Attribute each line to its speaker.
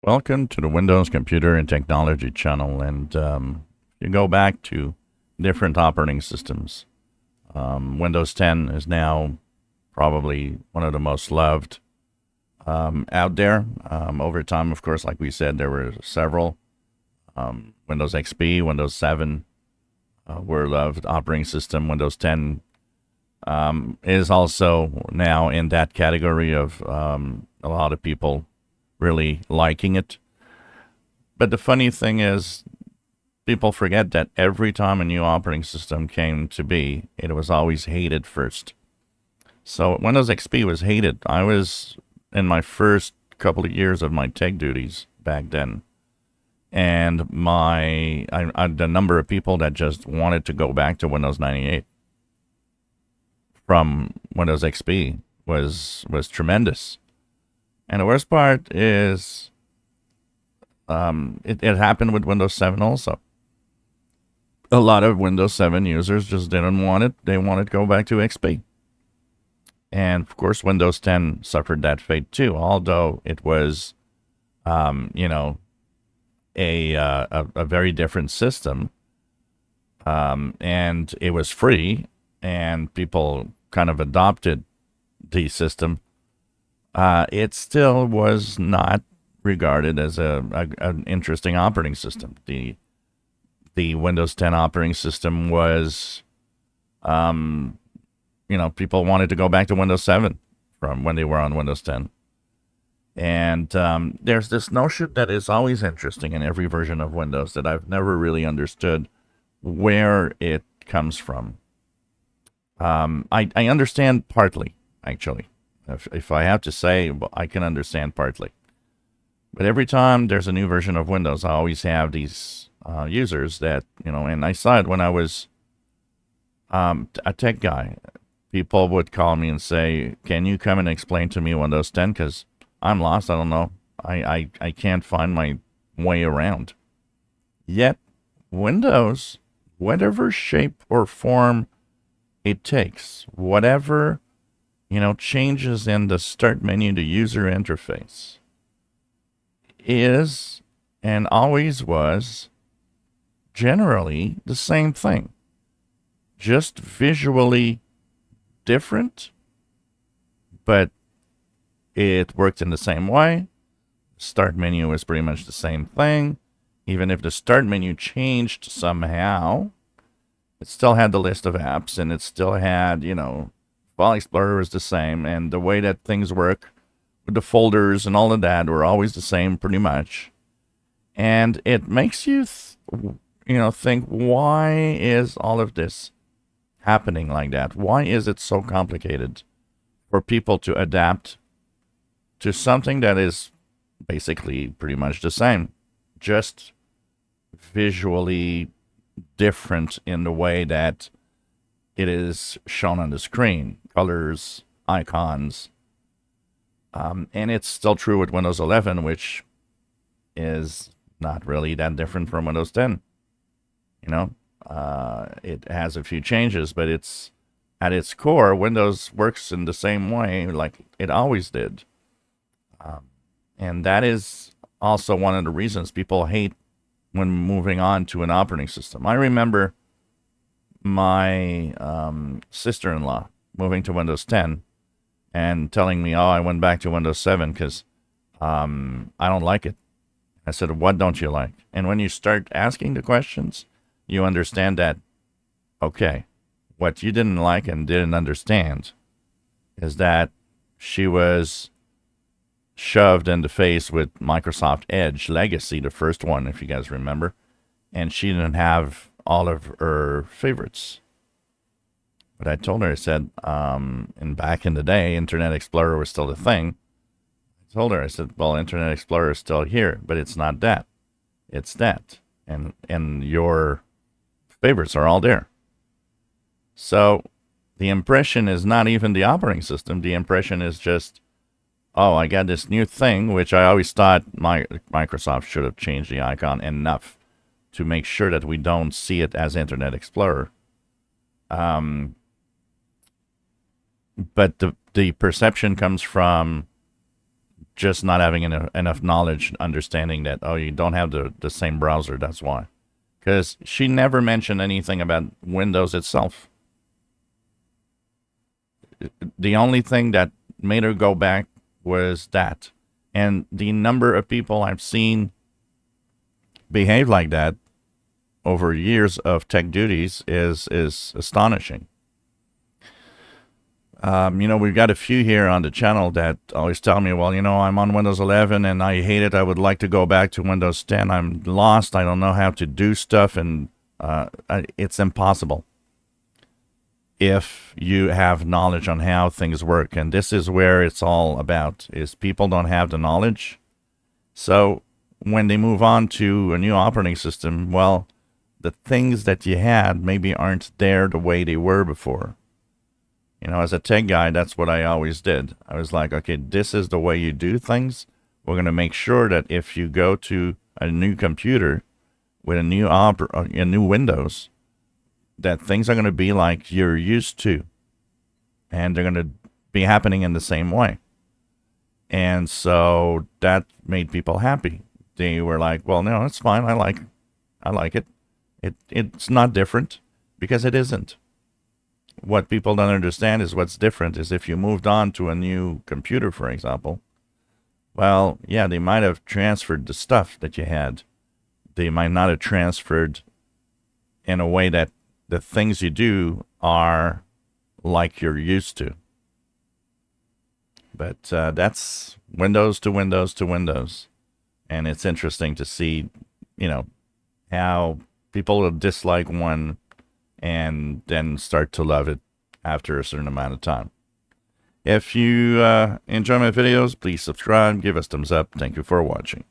Speaker 1: Welcome to the Windows Computer and Technology channel. And you go back to different operating systems. Windows 10 is now probably one of the most loved out there. Over time, of course, like we said, there were several. Windows XP, Windows 7 were loved operating system. Windows 10 is also now in that category of a lot of people really liking it. But the funny thing is, people forget that every time a new operating system came to be, it was always hated first. So Windows XP was hated. I was in my first couple of years of my tech duties back then, and the number of people that just wanted to go back to Windows 98 from Windows XP was tremendous. And the worst part is, it happened with Windows 7 also. A lot of Windows 7 users just didn't want it. They wanted to go back to XP. And of course, Windows 10 suffered that fate too, although it was, a very different system. And it was free, and people kind of adopted the system. It still was not regarded as an interesting operating system. The Windows 10 operating system was, people wanted to go back to Windows 7 from when they were on Windows 10. And there's this notion that is always interesting in every version of Windows that I've never really understood where it comes from. I understand partly, actually. If I have to say, I can understand partly. But every time there's a new version of Windows, I always have these users that, and I saw it when I was a tech guy. People would call me and say, can you come and explain to me Windows 10? Because I'm lost. I don't know. I can't find my way around. Yet, Windows, whatever shape or form it takes, whatever changes in the start menu, the user interface, is and always was generally the same thing, just visually different, but it worked in the same way. Start menu was pretty much the same thing. Even if the start menu changed somehow, it still had the list of apps, and it still had, File Explorer was the same, and the way that things work with the folders and all of that were always the same pretty much. And it makes you, think, why is all of this happening like that? Why is it so complicated for people to adapt to something that is basically pretty much the same, just visually different in the way that it is shown on the screen, colors, icons. And it's still true with Windows 11, which is not really that different from Windows 10. It has a few changes, but it's at its core, Windows works in the same way like it always did. And that is also one of the reasons people hate when moving on to an operating system. I remember my sister-in-law moving to Windows 10 and telling me, I went back to Windows 7 because I don't like it. I said, what don't you like? And when you start asking the questions, you understand that, okay, what you didn't like and didn't understand is that she was shoved in the face with Microsoft Edge Legacy, the first one, if you guys remember, and she didn't have all of her favorites. But I told her, I said, and back in the day, Internet Explorer was still a thing. I told her, I said, well, Internet Explorer is still here, but it's not that. It's that. And your favorites are all there. So the impression is not even the operating system. The impression is just, I got this new thing, which I always thought Microsoft should have changed the icon enough to make sure that we don't see it as Internet Explorer. But the perception comes from just not having enough knowledge, understanding that, oh, you don't have the same browser, that's why. Because she never mentioned anything about Windows itself. The only thing that made her go back was that. And the number of people I've seen behave like that over years of tech duties is astonishing. We've got a few here on the channel that always tell me, well, I'm on Windows 11 and I hate it. I would like to go back to Windows 10. I'm lost. I don't know how to do stuff, and it's impossible if you have knowledge on how things work. And this is where it's all about, is people don't have the knowledge. So when they move on to a new operating system, well, the things that you had maybe aren't there the way they were before. As a tech guy, that's what I always did. I was like, okay, this is the way you do things. We're going to make sure that if you go to a new computer with a new Windows, that things are going to be like you're used to, and they're going to be happening in the same way. And so that made people happy. They were like, well, no, it's fine. I like it. It's not different, because it isn't. What people don't understand is what's different is if you moved on to a new computer, for example, well, yeah, they might have transferred the stuff that you had. They might not have transferred in a way that the things you do are like you're used to. But that's Windows to Windows to Windows. And it's interesting to see, how people will dislike one and then start to love it after a certain amount of time. If you enjoy my videos, please subscribe, give us thumbs up. Thank you for watching.